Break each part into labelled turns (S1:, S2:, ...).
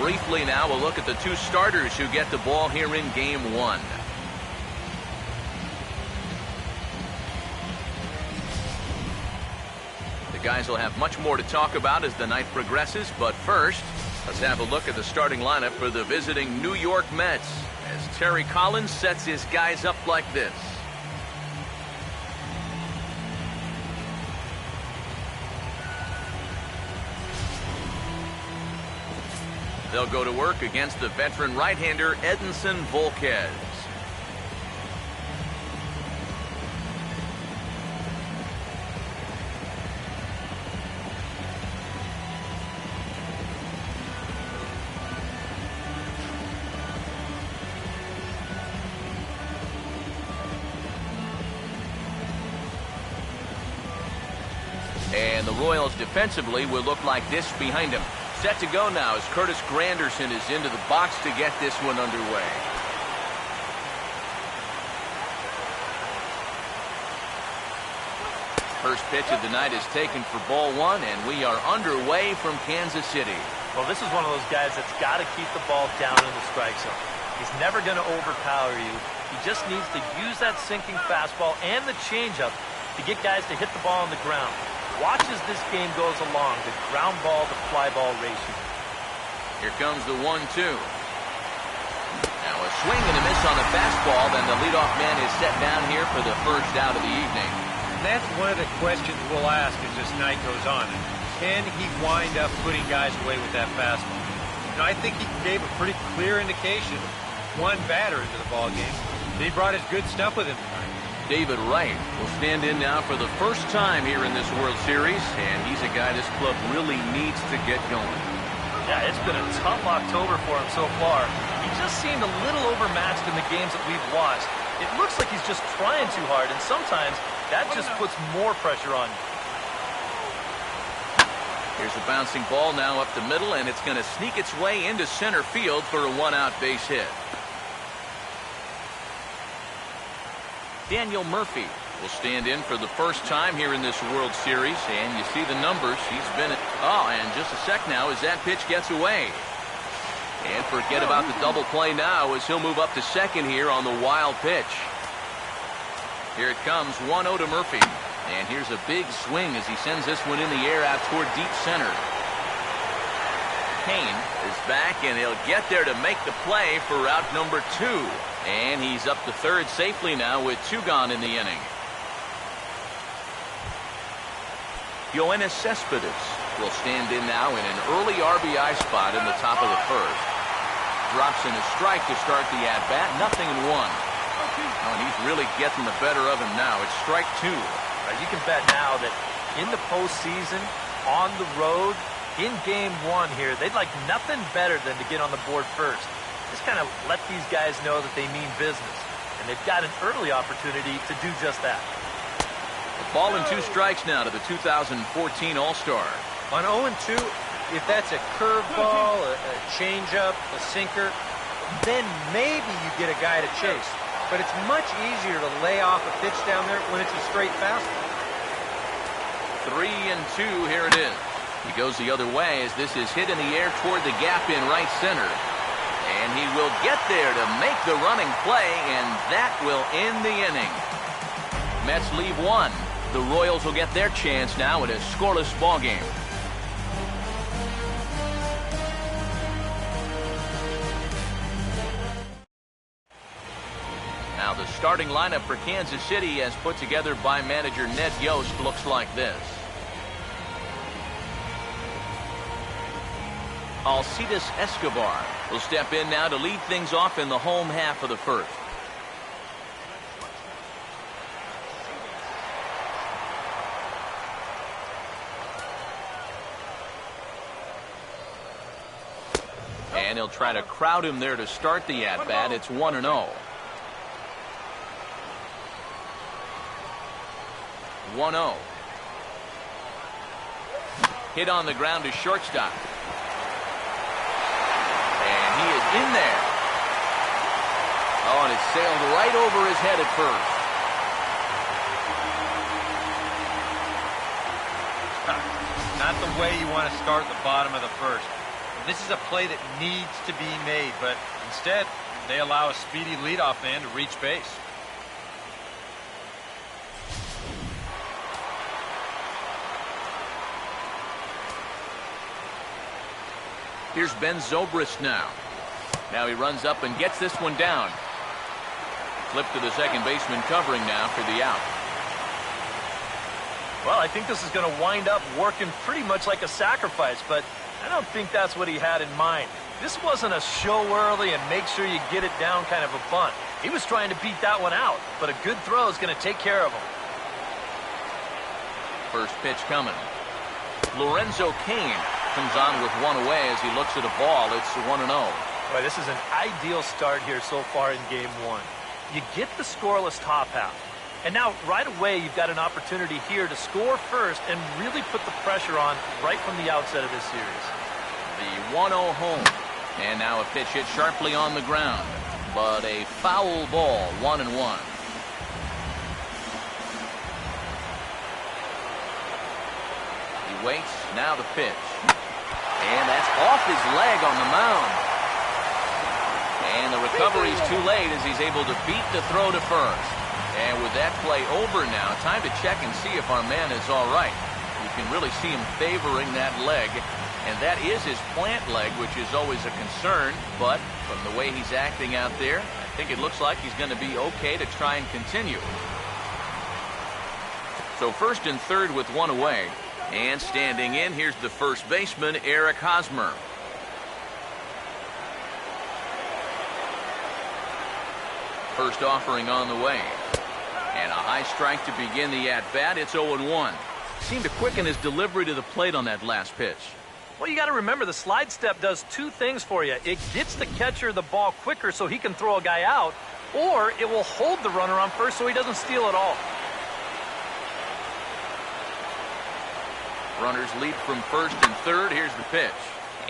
S1: briefly now, we'll look at the two starters who get the ball here in game one. The guys will have much more to talk about as the night progresses, but first, let's have a look at the starting lineup for the visiting New York Mets as Terry Collins sets his guys up like this. They'll go to work against the veteran right-hander Edinson Volquez. And the Royals defensively will look like this behind him. Set to go now as Curtis Granderson is into the box to get this one underway. First pitch of the night is taken for ball one, and we are underway from Kansas City.
S2: Well, this is one of those guys that's got to keep the ball down in the strike zone. He's never going to overpower you. He just needs to use that sinking fastball and the changeup to get guys to hit the ball on the ground. Watch as this game goes along, the ground ball to fly ball ratio.
S1: Here comes the 1-2. Now a swing and a miss on the fastball, then the leadoff man is set down here for the first out of the evening.
S3: And that's one of the questions we'll ask as this night goes on. Can he wind up putting guys away with that fastball? You know, I think he gave a pretty clear indication one batter into the ball game. He brought his good stuff with him tonight.
S1: David Wright will stand in now for the first time here in this World Series, and he's a guy this club really needs to get going.
S2: Yeah, it's been a tough October for him so far. He just seemed a little overmatched in the games that we've watched. It looks like he's just trying too hard, and sometimes that just puts more pressure on you.
S1: Here's a bouncing ball now up the middle, and it's going to sneak its way into center field for a one-out base hit. Daniel Murphy will stand in for the first time here in this World Series, and you see the numbers. He's been at, and just a sec now as that pitch gets away. And forget about the double play now as he'll move up to second here on the wild pitch. Here it comes, 1-0 to Murphy. And here's a big swing as he sends this one in the air out toward deep center. Kane is back, and he'll get there to make the play for out number 2. And he's up to third safely now with 2 gone in the inning. Yoenis Cespedes will stand in now in an early RBI spot in the top of the first. Drops in a strike to start the at-bat, 0-1. Oh, and he's really getting the better of him now. It's strike 2.
S2: You can bet now that in the postseason, on the road, in game 1 here, they'd like nothing better than to get on the board first. Just kind of let these guys know that they mean business. And they've got an early opportunity to do just that.
S1: A ball and 2 strikes now to the 2014 All-Star.
S3: On 0-2, if that's a curveball, a changeup, a sinker, then maybe you get a guy to chase. But it's much easier to lay off a pitch down there when it's a straight fastball.
S1: 3-2, here it is. He goes the other way as this is hit in the air toward the gap in right center. And he will get there to make the running play, and that will end the inning. Mets leave 1. The Royals will get their chance now in a scoreless ball game. Now the starting lineup for Kansas City, as put together by manager Ned Yost, looks like this. Alcides Escobar will step in now to lead things off in the home half of the first. And he'll try to crowd him there to start the at-bat. It's 1-0. 1-0. Hit on the ground to shortstop. And he is in there. Oh, and it sailed right over his head at first.
S3: Not the way you want to start the bottom of the first. This is a play that needs to be made, but instead, they allow a speedy leadoff man to reach base.
S1: Here's Ben Zobrist now. Now he runs up and gets this one down. Flip to the second baseman covering now for the out.
S2: Well, I think this is going to wind up working pretty much like a sacrifice, but I don't think that's what he had in mind. This wasn't a show early and make sure you get it down kind of a bunt. He was trying to beat that one out, but a good throw is going to take care of him.
S1: First pitch coming. Lorenzo Cain comes on with one away as he looks at a ball. It's 1-0.
S2: Boy, this is an ideal start here so far in game one. You get the scoreless top half. And now, right away, you've got an opportunity here to score first and really put the pressure on right from the outset of this series.
S1: The 1-0 home. And now a pitch hit sharply on the ground. But a foul ball, 1-1. He waits, now the pitch. And that's off his leg on the mound. And the recovery's too late as he's able to beat the throw to first. And with that play over now, time to check and see if our man is all right. You can really see him favoring that leg. And that is his plant leg, which is always a concern. But from the way he's acting out there, I think it looks like he's going to be okay to try and continue. So first and third with one away. And standing in, here's the first baseman, Eric Hosmer. First offering on the way. And a high strike to begin the at-bat. It's 0-1. Seemed to quicken his delivery to the plate on that last pitch.
S2: Well, you got to remember the slide step does two things for you. It gets the catcher the ball quicker so he can throw a guy out, or it will hold the runner on first so he doesn't steal it all.
S1: Runners lead from first and third. Here's the pitch.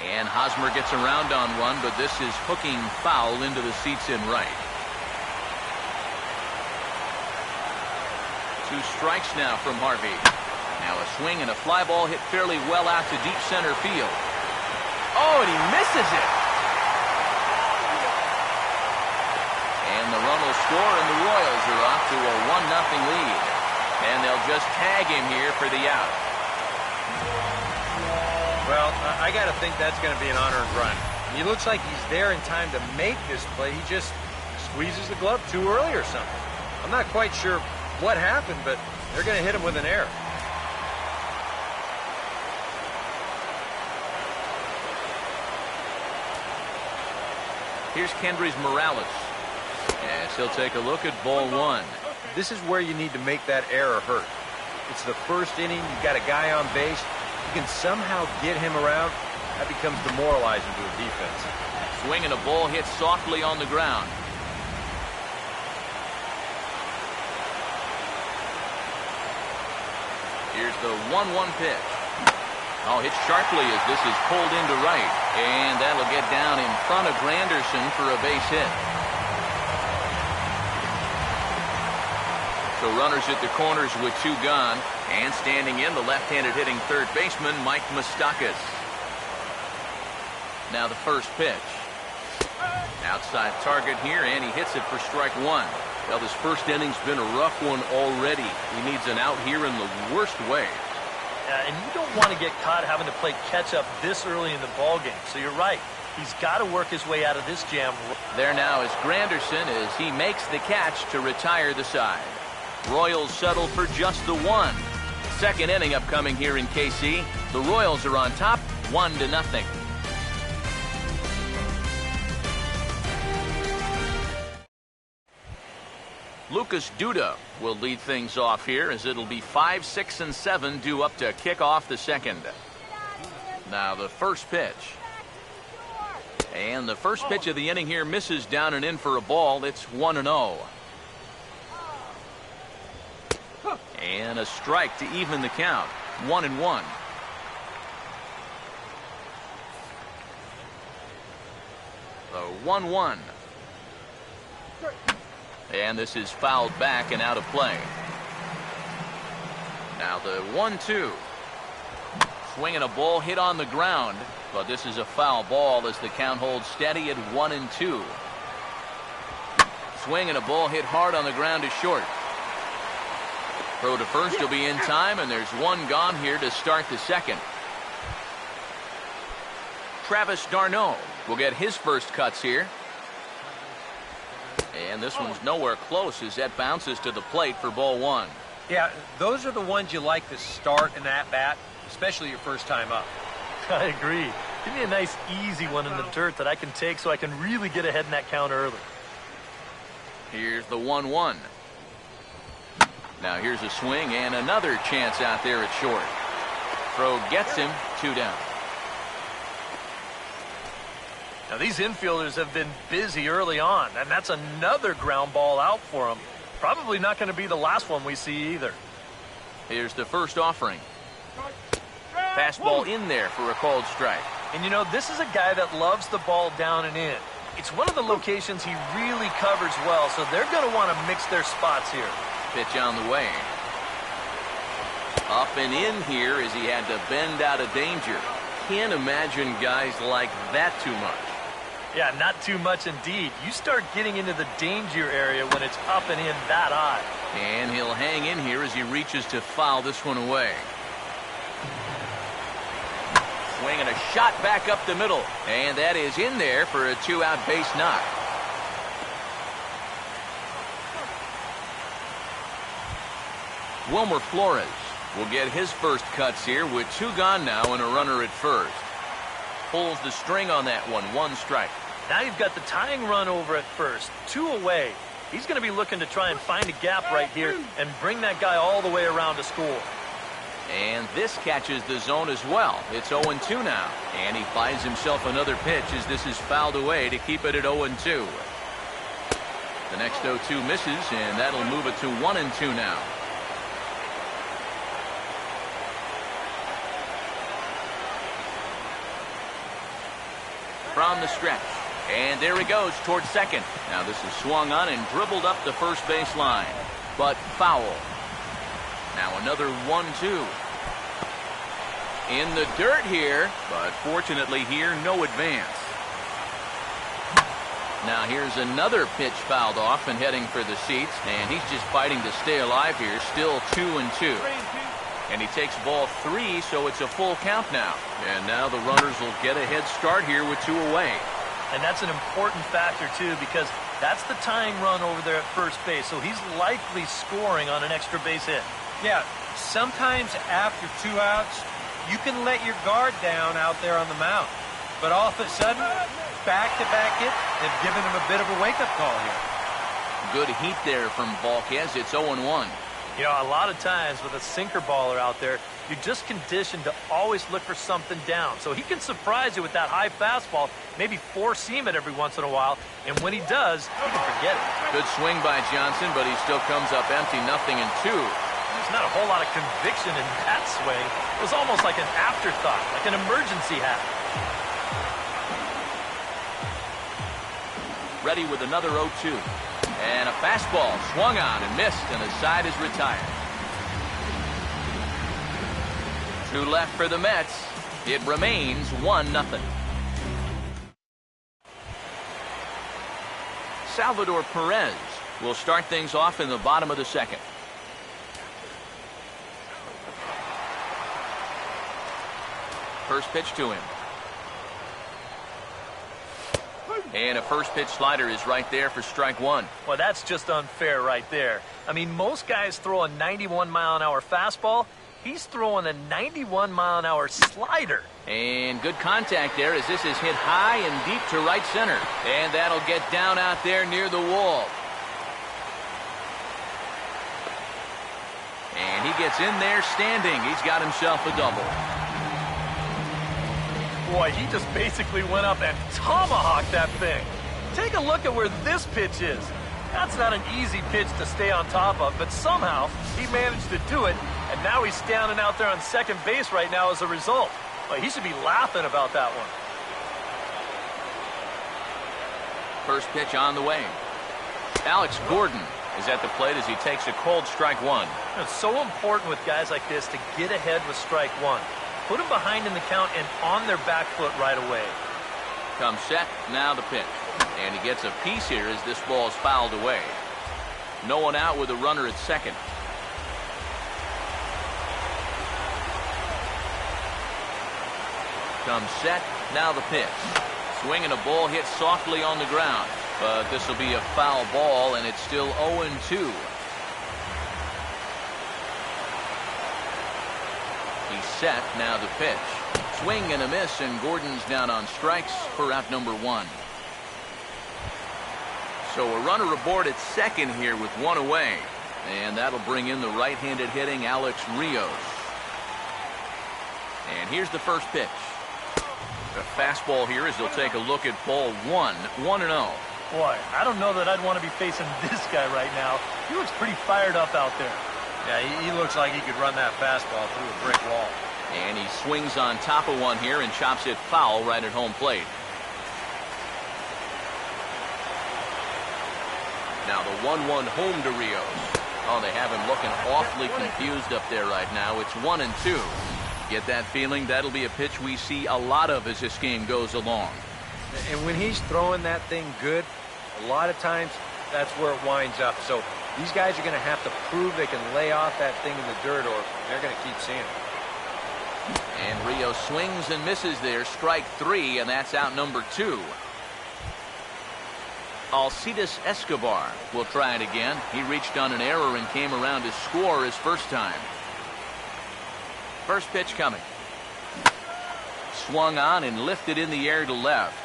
S1: And Hosmer gets around on one, but this is hooking foul into the seats in right. 2 strikes now from Harvey. Now a swing and a fly ball hit fairly well out to deep center field. Oh, and he misses it. And the run will score, and the Royals are off to a 1-0 lead. And they'll just tag him here for the out.
S3: Well, I got to think that's going to be an unearned run. He looks like he's there in time to make this play. He just squeezes the glove too early or something. I'm not quite sure what happened, but they're going to hit him with an error.
S1: Here's Kendrys Morales. As he'll take a look at ball one.
S3: This is where you need to make that error hurt. It's the first inning. You've got a guy on base. You can somehow get him around. That becomes demoralizing to a defense.
S1: Swing and a ball hit softly on the ground. Here's the 1-1 pitch. Oh, hit sharply as this is pulled into right. And that'll get down in front of Granderson for a base hit. So runners at the corners with 2 gone. And standing in, the left-handed hitting third baseman, Mike Moustakas. Now the first pitch. Outside target here, and he hits it for strike 1. Well, this first inning's been a rough one already. He needs an out here in the worst way.
S2: And you don't want to get caught having to play catch-up this early in the ballgame. So you're right. He's got to work his way out of this jam.
S1: There now is Granderson as he makes the catch to retire the side. Royals settle for just the 1. Second inning upcoming here in KC. The Royals are on top, 1-0. Lucas Duda will lead things off here as it'll be 5, 6, and 7 due up to kick off the second. Now the first pitch. And the first pitch of the inning here misses down and in for a ball. It's 1-0. And a strike to even the count. 1-1. The 1-1. And this is fouled back and out of play. Now the 1-2. Swinging a ball hit on the ground, but this is a foul ball as the count holds steady at 1-2. Swinging a ball hit hard on the ground is short. Throw to first will be in time, and there's one gone here to start the second. Travis d'Arnaud will get his first cuts here. And this one's nowhere close as that bounces to the plate for ball one.
S3: Yeah, those are the ones you like to start in at bat, especially your first time up.
S2: I agree. Give me a nice, easy one in the dirt that I can take so I can really get ahead in that count early.
S1: Here's the 1-1. Now here's a swing and another chance out there at short. Throw gets him, 2 down.
S2: Now these infielders have been busy early on, and that's another ground ball out for them. Probably not going to be the last one we see either.
S1: Here's the first offering. Fastball in there for a called strike.
S2: And you know, this is a guy that loves the ball down and in. It's one of the locations he really covers well, so they're going to want to mix their spots here.
S1: Pitch on the way. Up and in here as he had to bend out of danger. Can't imagine guys like that too much.
S2: Yeah, not too much indeed. You start getting into the danger area when it's up and in that high.
S1: And he'll hang in here as he reaches to foul this one away. Swinging a shot back up the middle. And that is in there for a 2-out base knock. Wilmer Flores will get his first cuts here with 2 gone now and a runner at first. Pulls the string on that one, 1 strike.
S2: Now you've got the tying run over at first, 2 away. He's going to be looking to try and find a gap right here and bring that guy all the way around to score.
S1: And this catches the zone as well. It's 0-2 now. And he finds himself another pitch as this is fouled away to keep it at 0-2. The next 0-2 misses, and that'll move it to 1-2 now. From the stretch. And there he goes towards second. Now this is swung on and dribbled up the first base line. But foul. Now another 1-2. In the dirt here, but fortunately here, no advance. Now here's another pitch fouled off and heading for the seats. And he's just fighting to stay alive here. Still 2-2. And he takes ball 3, so it's a full count now. And now the runners will get a head start here with 2 away.
S2: And that's an important factor, too, because that's the tying run over there at first base. So he's likely scoring on an extra base hit.
S3: Yeah, sometimes after 2 outs, you can let your guard down out there on the mound. But all of a sudden, back-to-back hit, they've given him a bit of a wake-up call here.
S1: Good heat there from Volquez. It's 0-1.
S2: You know, a lot of times with a sinker baller out there, you're just conditioned to always look for something down. So he can surprise you with that high fastball, maybe four-seam it every once in a while, and when he does, you can forget it.
S1: Good swing by Johnson, but he still comes up empty, 0-2.
S2: There's not a whole lot of conviction in that swing. It was almost like an afterthought, like an emergency hat.
S1: Ready with another 0-2. And a fastball swung on and missed, and the side is retired. 2 left for the Mets. It remains 1-0. Salvador Perez will start things off in the bottom of the second. First pitch to him. And a first pitch slider is right there for strike 1.
S2: Well, that's just unfair right there. I mean, most guys throw a 91-mile-an-hour fastball. He's throwing a 91-mile-an-hour slider.
S1: And good contact there as this is hit high and deep to right center. And that'll get down out there near the wall. And he gets in there standing. He's got himself a double.
S2: Boy, he just basically went up and tomahawked that thing. Take a look at where this pitch is. That's not an easy pitch to stay on top of, but somehow he managed to do it, and now he's standing out there on second base right now as a result. Well, he should be laughing about that one.
S1: First pitch on the way. Alex Gordon is at the plate as he takes a cold strike 1.
S2: It's so important with guys like this to get ahead with strike 1. put them behind in the count and on their back foot right away.
S1: Comes set, now the pitch. And he gets a piece here as this ball is fouled away. No one out with a runner at second. Comes set, now the pitch. Swing and a ball hit softly on the ground. But this will be a foul ball, and it's still 0-2. He's set, now the pitch. Swing and a miss, and Gordon's down on strikes for out number 1. So a runner aboard at second here with one away. And that'll bring in the right-handed hitting Alex Rios. And here's the first pitch. A fastball here as they'll take a look at ball 1, 1-0.
S2: Boy, I don't know that I'd want to be facing this guy right now. He looks pretty fired up out there.
S3: Yeah, he looks like he could run that fastball through a brick wall.
S1: And he swings on top of one here and chops it foul right at home plate. Now the 1-1 home to Rios. Oh, they have him looking awfully confused up there right now. It's 1-2. Get that feeling that'll be a pitch we see a lot of as this game goes along.
S3: And when he's throwing that thing good, a lot of times that's where it winds up. So these guys are going to have to prove they can lay off that thing in the dirt, or they're going to keep seeing it.
S1: And Rios swings and misses there. Strike 3, and that's out number 2. Alcides Escobar will try it again. He reached on an error and came around to score his first time. First pitch coming. Swung on and lifted in the air to left.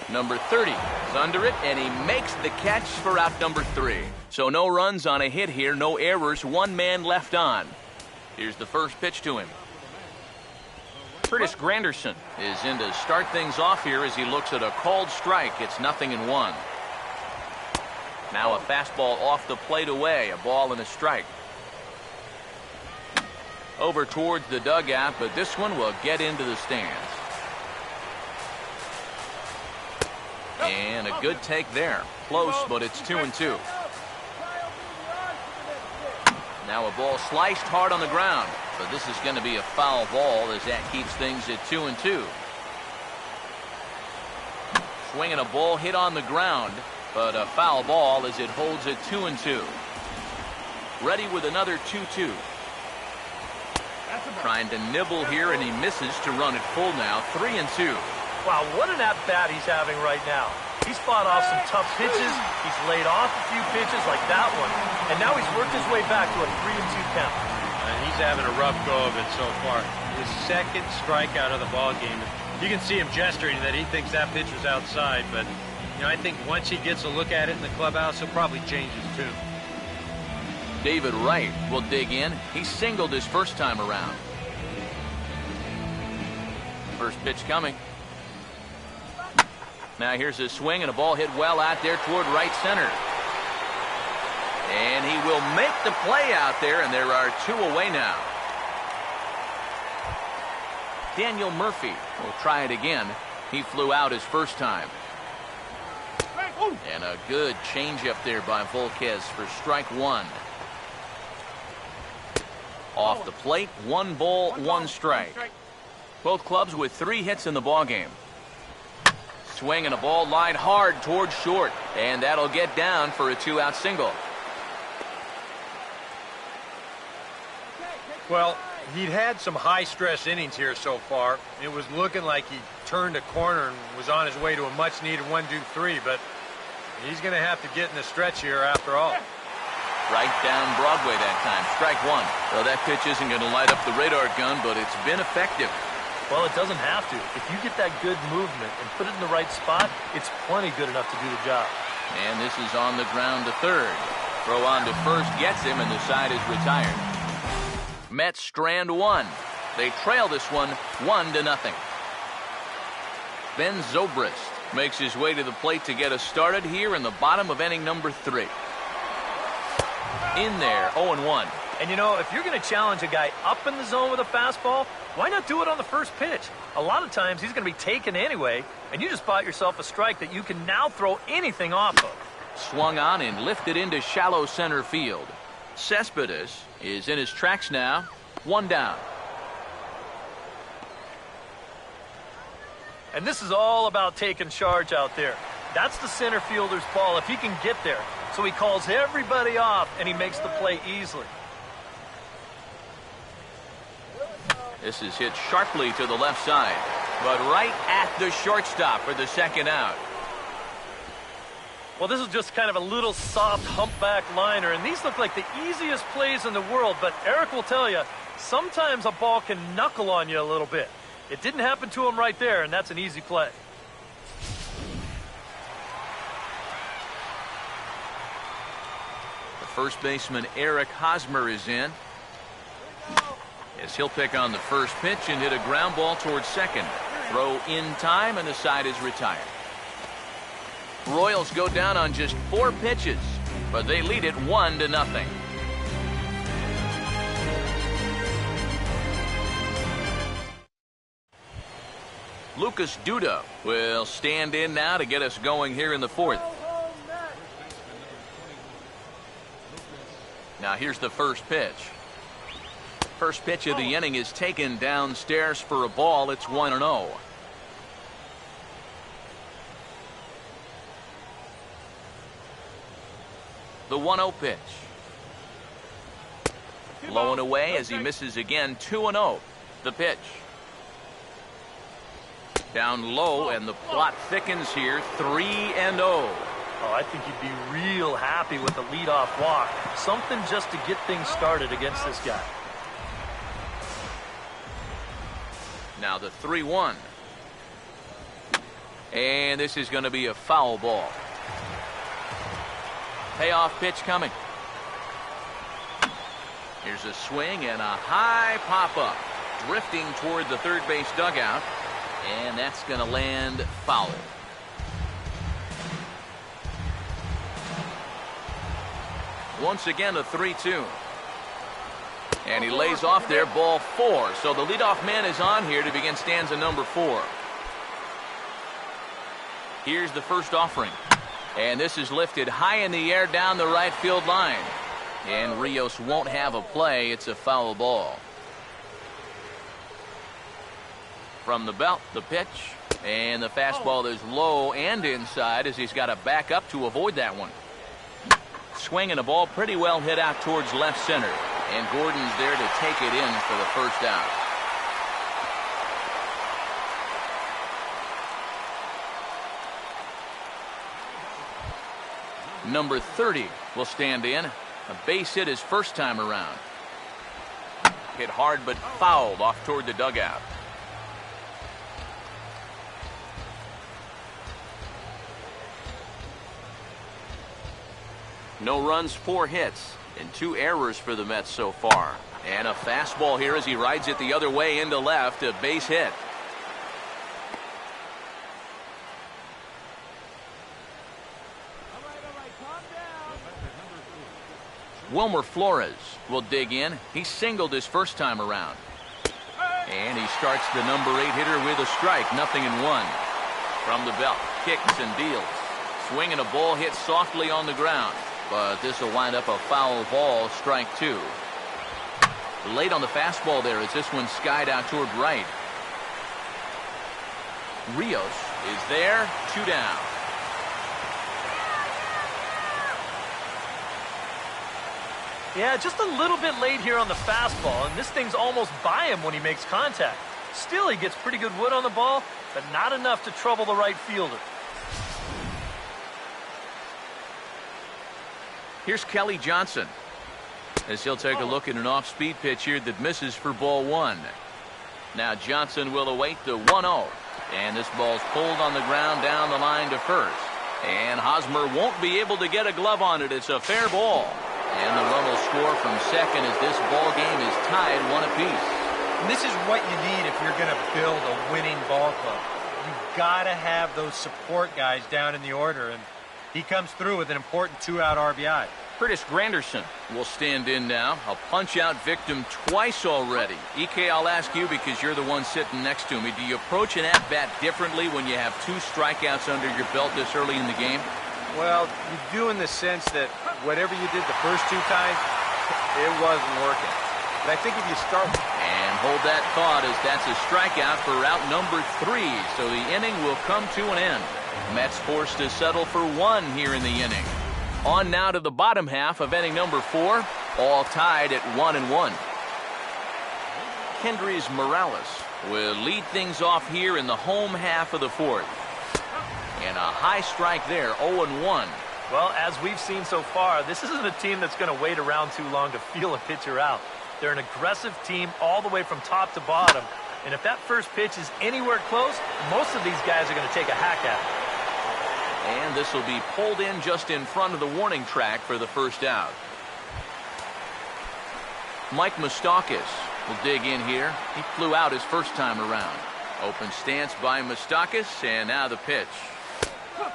S1: Number 30 is under it, and he makes the catch for out number 3. So no runs on a hit here, no errors, one man left on. Here's the first pitch to him. Curtis Granderson is in to start things off here as he looks at a called strike. It's 0-1. Now a fastball off the plate away, a ball and a strike. Over towards the dugout, but this one will get into the stands. And a good take there. Close, but it's 2-2. Now a ball sliced hard on the ground, but this is going to be a foul ball as that keeps things at 2-2. Swinging a ball hit on the ground, but a foul ball as it holds at 2-2. Ready with another 2-2. Trying to nibble here, and he misses to run it full now. 3-2.
S2: Wow, what an at-bat he's having right now. He's fought off some tough pitches. He's laid off a few pitches like that one. And now he's worked his way back to a 3-2 count.
S3: And he's having a rough go of it so far. His second strikeout of the ball game. You can see him gesturing that he thinks that pitch was outside. But, you know, I think once he gets a look at it in the clubhouse, he'll probably change his tune.
S1: David Wright will dig in. He singled his first time around. First pitch coming. Now here's a swing and a ball hit well out there toward right center. And he will make the play out there, and there are 2 away now. Daniel Murphy will try it again. He flew out his first time. And a good changeup there by Volquez for strike 1. Off the plate, 1 ball, 1 strike. Both clubs with 3 hits in the ballgame. Swing and a ball lined hard towards short, and that'll get down for a 2-out single.
S3: Well, he'd had some high-stress innings here so far. It was looking like he turned a corner and was on his way to a much-needed 1-2-3, but he's going to have to get in the stretch here after all.
S1: Right down Broadway that time. Strike 1. Well, that pitch isn't going to light up the radar gun, but it's been effective.
S2: Well, it doesn't have to. If you get that good movement and put it in the right spot, it's plenty good enough to do the job.
S1: And this is on the ground to third. Throw on to first gets him, and the side is retired. Mets strand 1. They trail this one 1-0. Ben Zobrist makes his way to the plate to get us started here in the bottom of inning number 3. In there, 0-1.
S2: And you know, if you're going to challenge a guy up in the zone with a fastball, why not do it on the first pitch? A lot of times he's going to be taken anyway, and you just bought yourself a strike that you can now throw anything off of.
S1: Swung on and lifted into shallow center field. Cespedes is in his tracks now. One down.
S2: And this is all about taking charge out there. That's the center fielder's ball if he can get there. So he calls everybody off, and he makes the play easily.
S1: This is hit sharply to the left side, but right at the shortstop for the second out.
S2: Well, this is just kind of a little soft humpback liner, and these look like the easiest plays in the world, but Eric will tell you, sometimes a ball can knuckle on you a little bit. It didn't happen to him right there, and that's an easy play.
S1: The first baseman, Eric Hosmer, is in. As he'll pick on the first pitch and hit a ground ball towards second. Throw in time, and the side is retired. Royals go down on just 4 pitches, but they lead it 1-0. Lucas Duda will stand in now to get us going here in the 4th. Now here's the first pitch. First pitch of the inning is taken downstairs for a ball. It's 1-0. The 1-0 pitch. Low and away as he misses again. 2-0. The pitch. Down low, and the plot thickens here. 3-0.
S2: Oh, I think you'd be real happy with the leadoff walk. Something just to get things started against this guy.
S1: Now the 3-1. And this is going to be a foul ball. Payoff pitch coming. Here's a swing and a high pop-up. Drifting toward the third base dugout. And that's going to land foul. Once again, a 3-2. And he lays off there, ball 4. So the leadoff man is on here to begin stanza number 4. Here's the first offering. And this is lifted high in the air down the right field line. And Rios won't have a play. It's a foul ball. From the belt, the pitch. And the fastball is low and inside as he's got to back up to avoid that one. Swinging a ball pretty well hit out towards left center. And Gordon's there to take it in for the first out. Number 30 will stand in. A base hit his first time around. Hit hard but fouled off toward the dugout. No runs, 4 hits, and 2 errors for the Mets so far. And a fastball here as he rides it the other way into left, a base hit. Wilmer Flores will dig in. He singled his first time around. And he starts the number 8 hitter with a strike, 0-1. From the belt, kicks and deals. Swinging a ball hit softly on the ground. But this will wind up a foul ball, strike 2. Late on the fastball there as this one skied out toward right. Rios is there, 2 down.
S2: Yeah, just a little bit late here on the fastball, and this thing's almost by him when he makes contact. Still, he gets pretty good wood on the ball, but not enough to trouble the right fielder.
S1: Here's Kelly Johnson as he'll take a look at an off-speed pitch here that misses for ball 1. Now Johnson will await the 1-0. And this ball's pulled on the ground down the line to first. And Hosmer won't be able to get a glove on it. It's a fair ball. And the run will score from second as this ball game is tied 1 apiece.
S3: And this is what you need if you're going to build a winning ball club. You've got to have those support guys down in the order, and he comes through with an important 2-out RBI.
S1: Curtis Granderson will stand in now. A punch-out victim twice already. EK, I'll ask you because you're the one sitting next to me. Do you approach an at-bat differently when you have 2 strikeouts under your belt this early in the game?
S3: Well, you do in the sense that whatever you did the first 2 times, it wasn't working. But I think if you start...
S1: And hold that thought, as that's a strikeout for out number 3. So the inning will come to an end. Mets forced to settle for 1 here in the inning. On now to the bottom half of inning number 4, all tied at 1-1. Kendrys Morales will lead things off here in the home half of the 4th. And a high strike there, 0-1.
S2: Well, as we've seen so far, this isn't a team that's going to wait around too long to feel a pitcher out. They're an aggressive team all the way from top to bottom. And if that first pitch is anywhere close, most of these guys are going to take a hack at it.
S1: And this will be pulled in just in front of the warning track for the first out. Mike Moustakas will dig in here. He flew out his first time around. Open stance by Moustakas, and now the pitch.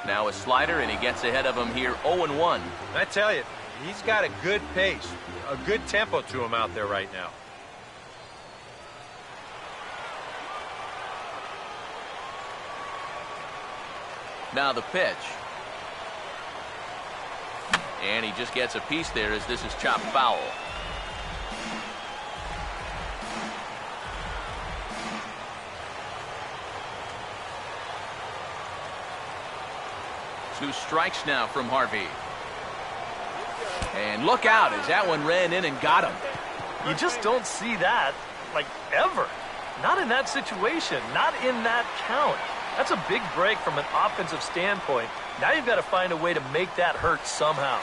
S1: Now a slider, and he gets ahead of him here, 0-1.
S3: I tell you, he's got a good pace, a good tempo to him out there right now.
S1: Now the pitch. And he just gets a piece there as this is chopped foul. Two strikes now from Harvey. And look out as that one ran in and got him.
S2: You just don't see that, like, ever. Not in that situation, not in that count. That's a big break from an offensive standpoint. Now you've got to find a way to make that hurt somehow.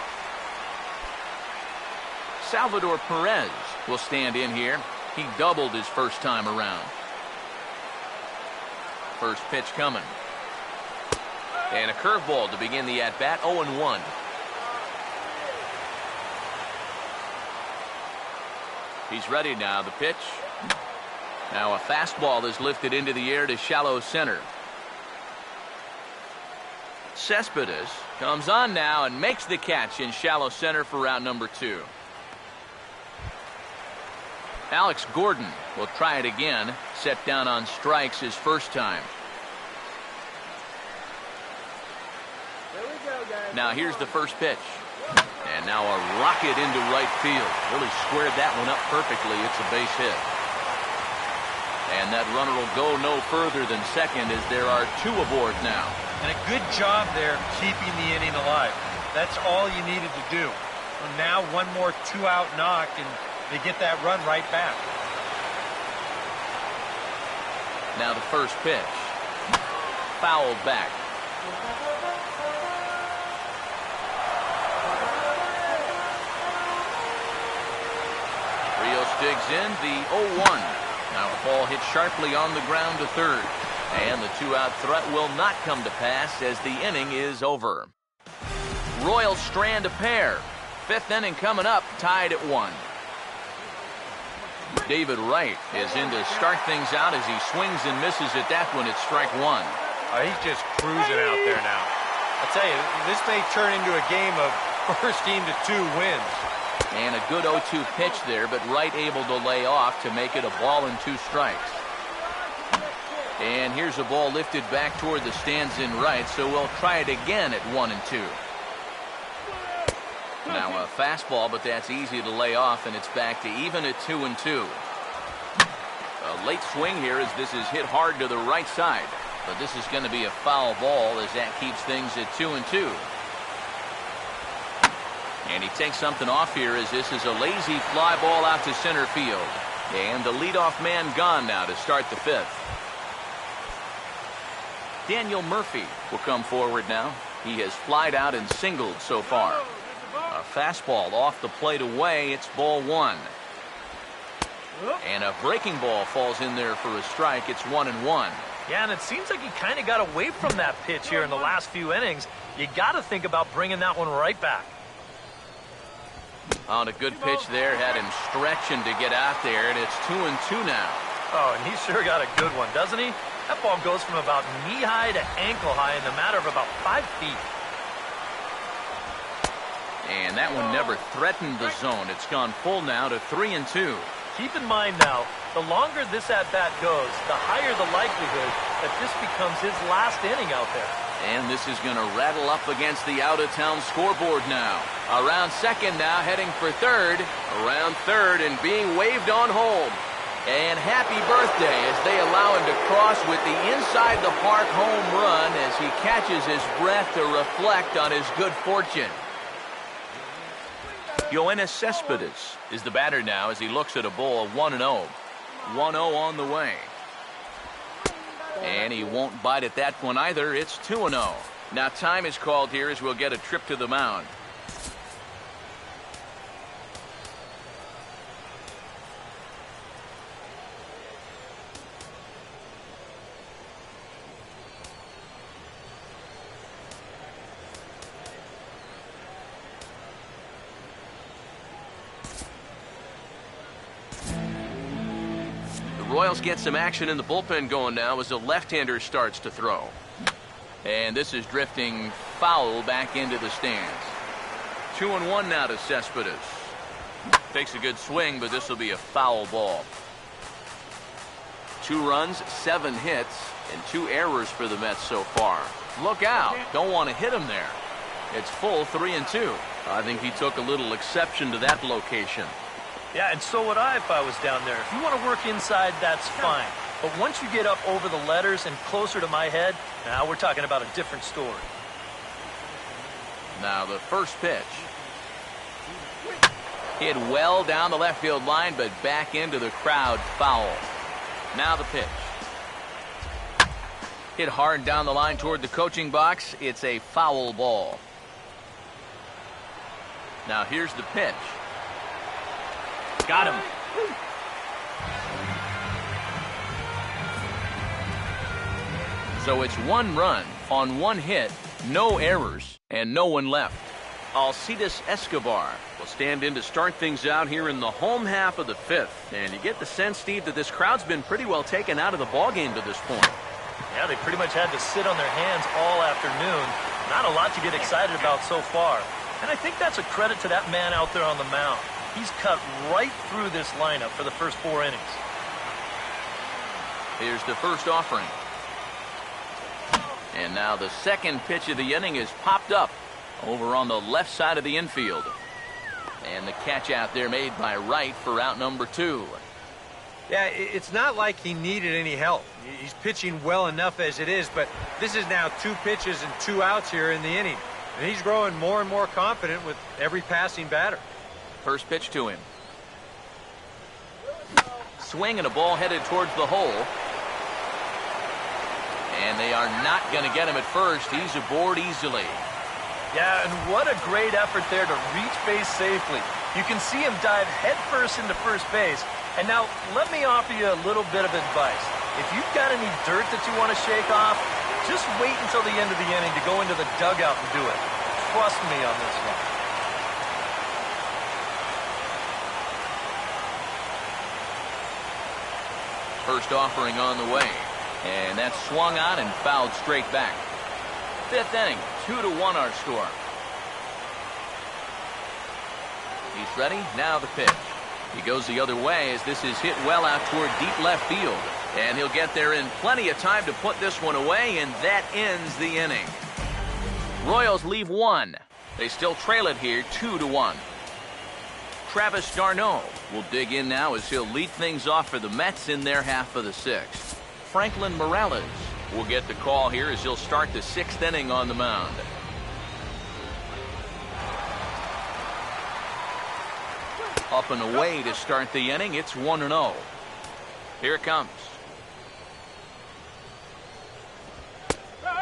S1: Salvador Perez will stand in here. He doubled his first time around. First pitch coming. And a curveball to begin the at-bat, 0-1. He's ready now, the pitch. Now a fastball is lifted into the air to shallow center. Cespedes comes on now and makes the catch in shallow center for round number 2. Alex Gordon will try it again. Set down on strikes his first time. Now here's the first pitch. And now a rocket into right field. Really squared that one up perfectly. It's a base hit. And that runner will go no further than second as there are 2 aboard now.
S3: And a good job there keeping the inning alive. That's all you needed to do. So now one more 2-out knock and they get that run right back.
S1: Now the first pitch. Fouled back. Rios digs in the 0-1. Now a ball hit sharply on the ground to third. And the 2-out threat will not come to pass as the inning is over. Royals strand a pair. 5th inning coming up, tied at 1. David Wright is in to start things out as he swings and misses at that one at strike 1.
S3: He's just cruising out there now. I tell you, this may turn into a game of first team to 2 wins.
S1: And a good 0-2 pitch there, but Wright able to lay off to make it a ball and 2 strikes. And here's a ball lifted back toward the stands in right, so we'll try it again at 1-2. Now a fastball, but that's easy to lay off, and it's back to even at 2-2. A late swing here as this is hit hard to the right side, but this is going to be a foul ball as that keeps things at 2-2. And he takes something off here as this is a lazy fly ball out to center field. And the leadoff man gone now to start the 5th. Daniel Murphy will come forward now. He has flied out and singled so far. A fastball off the plate away. It's ball 1. And a breaking ball falls in there for a strike. It's 1-1.
S2: Yeah, and it seems like he kind of got away from that pitch here in the last few innings. You got to think about bringing that one right back.
S1: On a good pitch there, had him stretching to get out there, and it's 2-2 now.
S2: Oh, and he sure got a good one, doesn't he? That ball goes from about knee-high to ankle-high in the matter of about 5 feet.
S1: And that one never threatened the zone. It's gone full now to 3-2.
S2: Keep in mind now, the longer this at-bat goes, the higher the likelihood that this becomes his last inning out there.
S1: And this is going to rattle up against the out-of-town scoreboard now. Around second now, heading for third. Around third and being waved on home. And happy birthday as they allow him to cross with the inside-the-park home run as he catches his breath to reflect on his good fortune. Yoenis Cespedes is the batter now as he looks at a ball 1-0. 1-0 on the way. And he won't bite at that one either. It's 2-0. Now time is called here as we'll get a trip to the mound. Royals get some action in the bullpen going now as the left-hander starts to throw. And this is drifting foul back into the stands. 2-1 now to Cespedes. Takes a good swing, but this will be a foul ball. 2 runs, 7 hits, and 2 errors for the Mets so far. Look out. Don't want to hit him there. It's full 3-2. I think he took a little exception to that location.
S2: Yeah, and so would I if I was down there. If you want to work inside, that's fine. But once you get up over the letters and closer to my head, now we're talking about a different story.
S1: Now the first pitch. Hit well down the left field line, but back into the crowd, foul. Now the pitch. Hit hard down the line toward the coaching box. It's a foul ball. Now here's the pitch. Got him. So it's 1 run on 1 hit, no errors, and no one left. Alcides Escobar will stand in to start things out here in the home half of the 5th. And you get the sense, Steve, that this crowd's been pretty well taken out of the ballgame to this point.
S2: Yeah, they pretty much had to sit on their hands all afternoon. Not a lot to get excited about so far. And I think that's a credit to that man out there on the mound. He's cut right through this lineup for the first 4 innings.
S1: Here's the first offering. And now the second pitch of the inning is popped up over on the left side of the infield. And the catch out there made by Wright for out number 2.
S3: Yeah, it's not like he needed any help. He's pitching well enough as it is, but this is now 2 pitches and 2 outs here in the inning. And he's growing more and more confident with every passing batter.
S1: First pitch to him. Swing and a ball headed towards the hole. And they are not going to get him at first. He's aboard easily.
S2: Yeah, and what a great effort there to reach base safely. You can see him dive headfirst into first base. And now, let me offer you a little bit of advice. If you've got any dirt that you want to shake off, just wait until the end of the inning to go into the dugout and do it. Trust me on this one.
S1: First offering on the way. And that's swung on and fouled straight back. 5th inning, 2-1 our score. He's ready. Now the pitch. He goes the other way as this is hit well out toward deep left field. And he'll get there in plenty of time to put this one away, and that ends the inning. Royals leave 1. They still trail it here 2-1. Travis d'Arnaud will dig in now as he'll lead things off for the Mets in their half of the 6th. Franklin Morales will get the call here as he'll start the 6th inning on the mound. Up and away to start the inning. It's 1-0. Here it comes.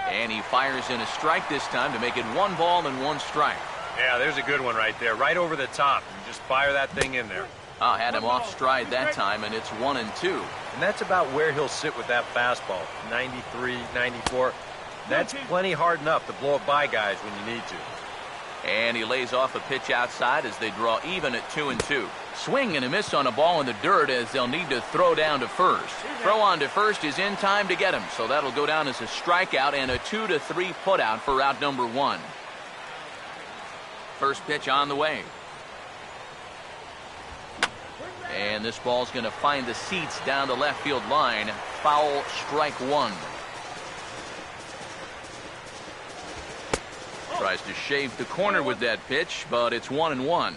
S1: And he fires in a strike this time to make it 1 ball and 1 strike.
S3: Yeah, there's a good one right there, right over the top. You just fire that thing in there.
S1: Had him off stride that time, and it's 1-2.
S3: And that's about where he'll sit with that fastball, 93, 94. That's plenty hard enough to blow it by guys when you need to.
S1: And he lays off a pitch outside as they draw even at 2-2. Swing and a miss on a ball in the dirt as they'll need to throw down to first. Throw on to first is in time to get him, so that'll go down as a strikeout and a 2-3 putout for out number 1. First pitch on the way. And this ball's going to find the seats down the left field line. Foul, strike 1. Tries to shave the corner with that pitch, but it's 1-1.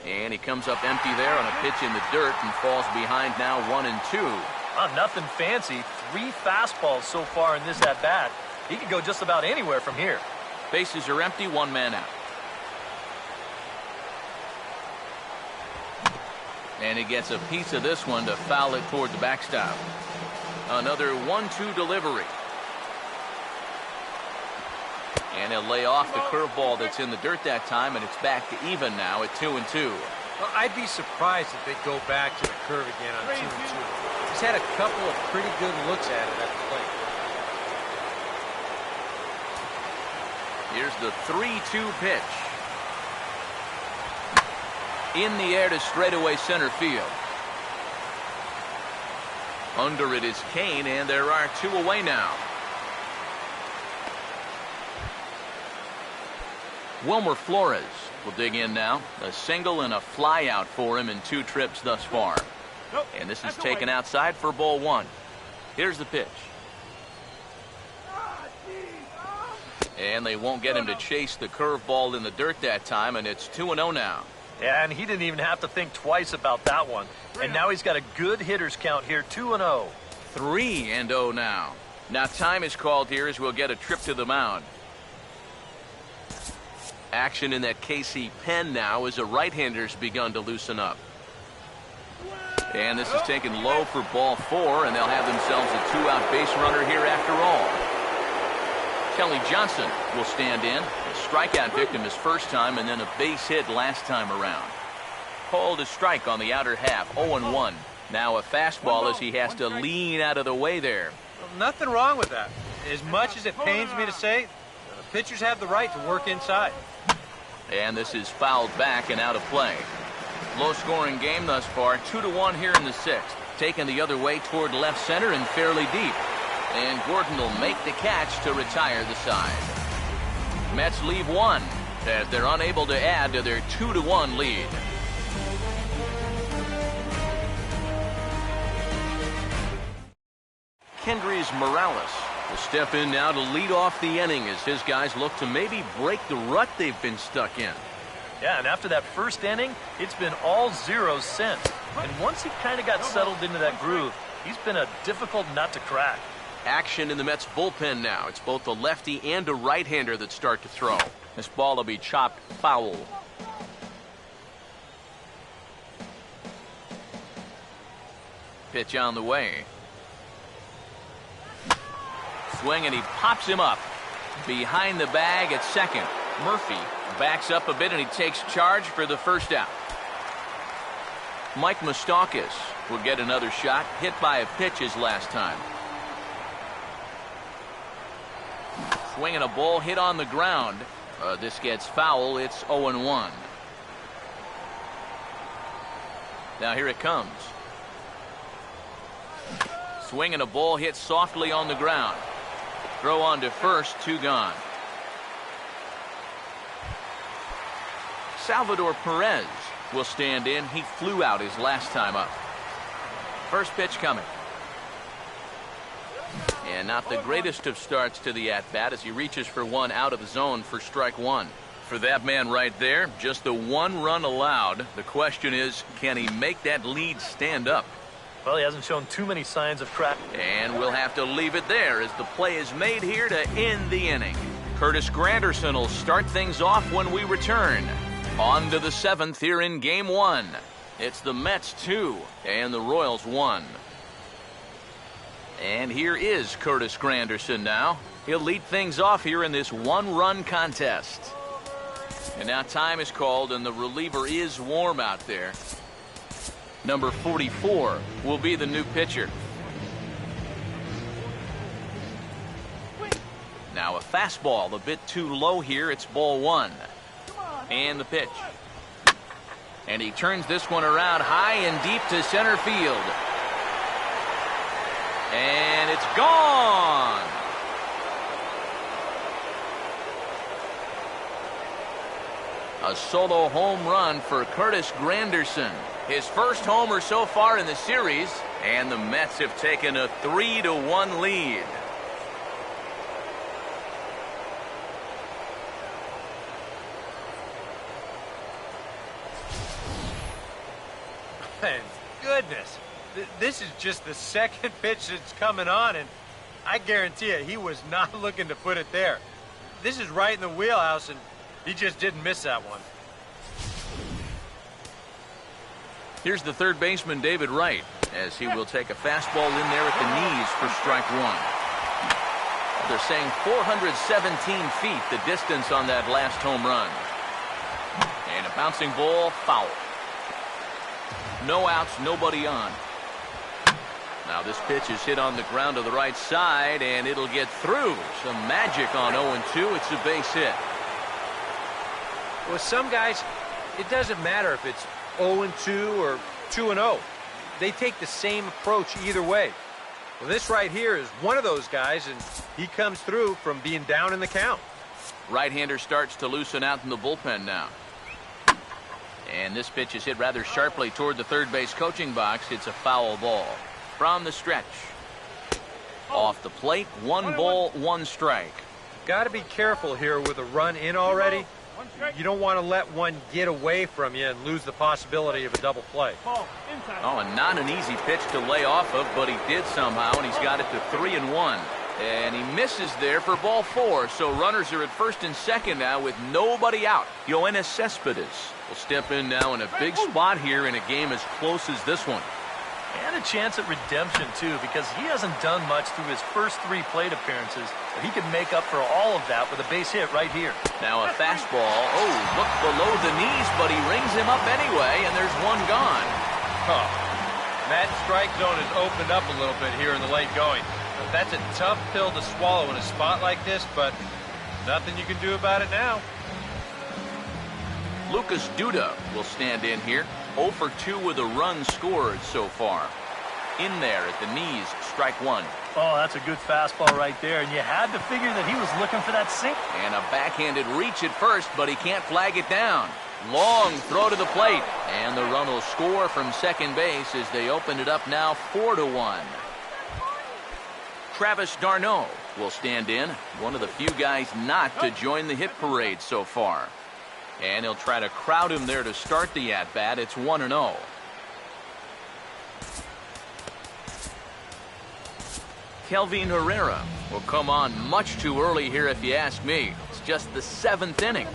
S1: And he comes up empty there on a pitch in the dirt and falls behind now 1-2.
S2: Nothing fancy. 3 fastballs so far in this at-bat. He could go just about anywhere from here.
S1: Bases are empty, 1 man out. And he gets a piece of this one to foul it toward the backstop. Another 1-2 delivery. And he'll lay off the curveball that's in the dirt that time, and it's back to even now at 2-2.
S3: Well, I'd be surprised if they go back to the curve again on 2-2. He's had a couple of pretty good looks at it at the plate.
S1: Here's the 3-2 pitch. In the air to straightaway center field. Under it is Kane, and there are 2 away now. Wilmer Flores will dig in now. A single and a fly out for him in 2 trips thus far. And this is taken outside for ball 1. Here's the pitch. And they won't get him to chase the curveball in the dirt that time, and it's 2-0 now.
S2: Yeah, and he didn't even have to think twice about that one. And now he's got a good hitters count here, 2-0.
S1: 3-0 now. Now time is called here as we'll get a trip to the mound. Action in that KC pen now as the right-hander's begun to loosen up. And this is taken low for ball 4, and they'll have themselves a 2-out base runner here after all. Kelly Johnson will stand in. A strikeout victim his first time, and then a base hit last time around. Called a strike on the outer half, 0-1. Now a fastball as he has to lean out of the way there.
S3: Well, nothing wrong with that. As much as it pains me to say, the pitchers have the right to work inside.
S1: And this is fouled back and out of play. Low-scoring game thus far, 2-1 here in the 6th. Taken the other way toward left center and fairly deep. And Gordon will make the catch to retire the side. Mets leave 1 as they're unable to add to their 2-1 lead. Kendrys Morales will step in now to lead off the inning as his guys look to maybe break the rut they've been stuck in.
S2: Yeah, and after that first inning, it's been all zeros since. And once he kind of got settled into that groove, he's been a difficult nut to crack.
S1: Action in the Mets bullpen now. It's both a lefty and a right-hander that start to throw. This ball will be chopped foul. Pitch on the way. Swing, and he pops him up. Behind the bag at second. Murphy backs up a bit, and he takes charge for the first out. Mike Moustakas will get another shot. Hit by a pitch his last time. Swinging a ball hit on the ground. This gets foul. It's 0-1. Now here it comes. Swinging a ball hit softly on the ground. Throw on to first, 2 gone. Salvador Perez will stand in. He flew out his last time up. First pitch coming. And not the greatest of starts to the at-bat as he reaches for one out of the zone for strike 1. For that man right there, just the 1 run allowed. The question is, can he make that lead stand up?
S2: Well, he hasn't shown too many signs of crack.
S1: And we'll have to leave it there as the play is made here to end the inning. Curtis Granderson will start things off when we return. On to the 7th here in Game 1. It's the Mets 2 and the Royals 1. And here is Curtis Granderson now. He'll lead things off here in this 1-run contest. And now time is called, and the reliever is warm out there. Number 44 will be the new pitcher. Now a fastball a bit too low here. It's ball 1. And the pitch. And he turns this one around high and deep to center field. And it's gone. A solo home run for Curtis Granderson. His first homer so far in the series, and the Mets have taken a 3-1 lead.
S3: My goodness. This is just the second pitch that's coming on, and I guarantee you he was not looking to put it there. This is right in the wheelhouse, and he just didn't miss that one.
S1: Here's the third baseman, David Wright, as he will take a fastball in there at the knees for strike one. They're saying 417 feet, the distance on that last home run. And a bouncing ball, foul. No outs, nobody on. Now this pitch is hit on the ground to the right side, and it'll get through. Some magic on 0-2. It's a base hit.
S3: With some guys, it doesn't matter if it's 0-2 or 2-0. They take the same approach either way. Well, this right here is one of those guys, and he comes through from being down in the count.
S1: Right-hander starts to loosen out in the bullpen now. And this pitch is hit rather sharply toward the third base coaching box. It's a foul ball. From the stretch. Off the plate, 1 ball, 1 strike.
S3: Got to be careful here with a run in already. You don't want to let one get away from you and lose the possibility of a double play.
S1: Oh, and not an easy pitch to lay off of, but he did somehow, and he's got it to 3-1. And he misses there for ball 4, so runners are at first and second now with nobody out. Yoenis Cespedes will step in now in a big spot here in a game as close as this one.
S2: And a chance at redemption, too, because he hasn't done much through his first 3 plate appearances. But he can make up for all of that with a base hit right here.
S1: Now a fastball. Oh, look below the knees, but he rings him up anyway, and there's one gone.
S3: Oh, that strike zone has opened up a little bit here in the late going. That's a tough pill to swallow in a spot like this, but nothing you can do about it now.
S1: Lucas Duda will stand in here. 0 for 2 with a run scored so far. In there at the knees, strike 1.
S2: Oh, that's a good fastball right there, and you had to figure that he was looking for that sink.
S1: And a backhanded reach at first, but he can't flag it down. Long throw to the plate, and the run will score from second base as they open it up now 4-1. Travis d'Arnaud will stand in, one of the few guys not to join the hit parade so far. And he'll try to crowd him there to start the at-bat. It's 1-0. Kelvin Herrera will come on much too early here if you ask me. It's just the 7th inning.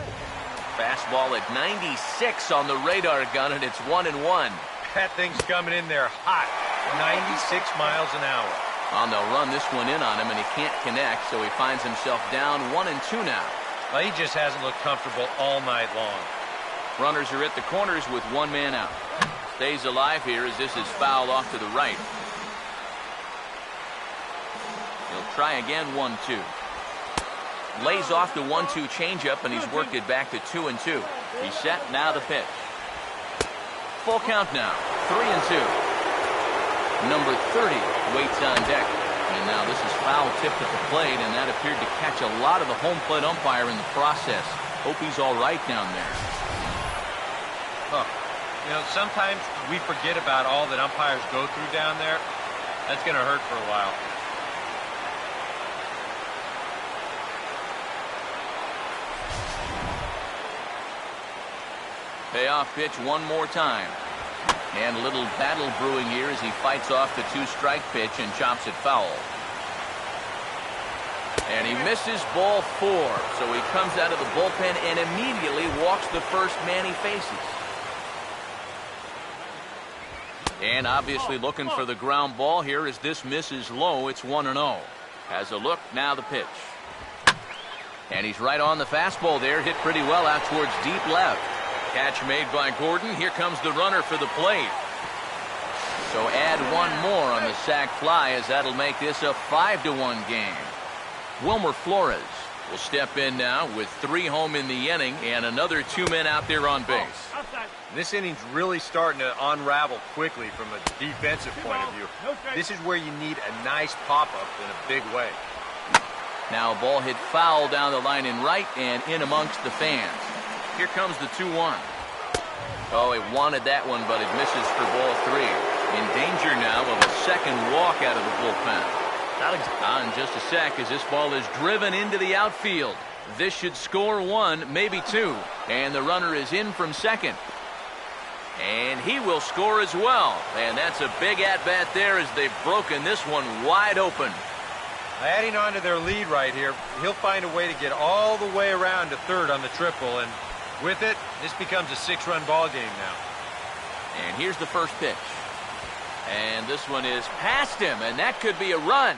S1: Fastball at 96 on the radar gun, and it's 1-1.
S3: That thing's coming in there hot. 96 miles an hour.
S1: And they'll run this one in on him, and he can't connect, so he finds himself down 1-2 now.
S3: Well, he just hasn't looked comfortable all night long.
S1: Runners are at the corners with 1 man out. Stays alive here as this is fouled off to the right. He'll try again, 1-2. Lays off the 1-2 changeup, and he's worked it back to 2-2. He's set, now the pitch. Full count now, 3-2. Number 30 waits on deck. And now this is foul tipped at the plate, and that appeared to catch a lot of the home plate umpire in the process. Hope he's all right down there.
S3: Huh. You know, sometimes we forget about all that umpires go through down there. That's going to hurt for a while.
S1: Payoff pitch one more time. And a little battle brewing here as he fights off the 2-strike pitch and chops it foul. And he misses ball 4. So he comes out of the bullpen and immediately walks the first man he faces. And obviously looking for the ground ball here as this misses low. It's 1-0. Has a look, now the pitch. And he's right on the fastball there. Hit pretty well out towards deep left. Catch made by Gordon. Here comes the runner for the plate. So add 1 more on the sac fly as that'll make this a 5-1 game. Wilmer Flores will step in now with 3 home in the inning and another 2 men out there on base.
S3: This inning's really starting to unravel quickly from a defensive point of view. This is where you need a nice pop-up in a big way.
S1: Now a ball hit foul down the line in right and in amongst the fans. Here comes the 2-1. Oh, he wanted that one, but it misses for ball 3. In danger now of a second walk out of the bullpen. In just a sec as this ball is driven into the outfield. This should score 1, maybe 2. And the runner is in from second. And he will score as well. And that's a big at-bat there as they've broken this one wide open.
S3: Adding on to their lead right here, he'll find a way to get all the way around to third on the triple, and with it, this becomes a 6-run ball game now.
S1: And here's the first pitch. And this one is past him, and that could be a run.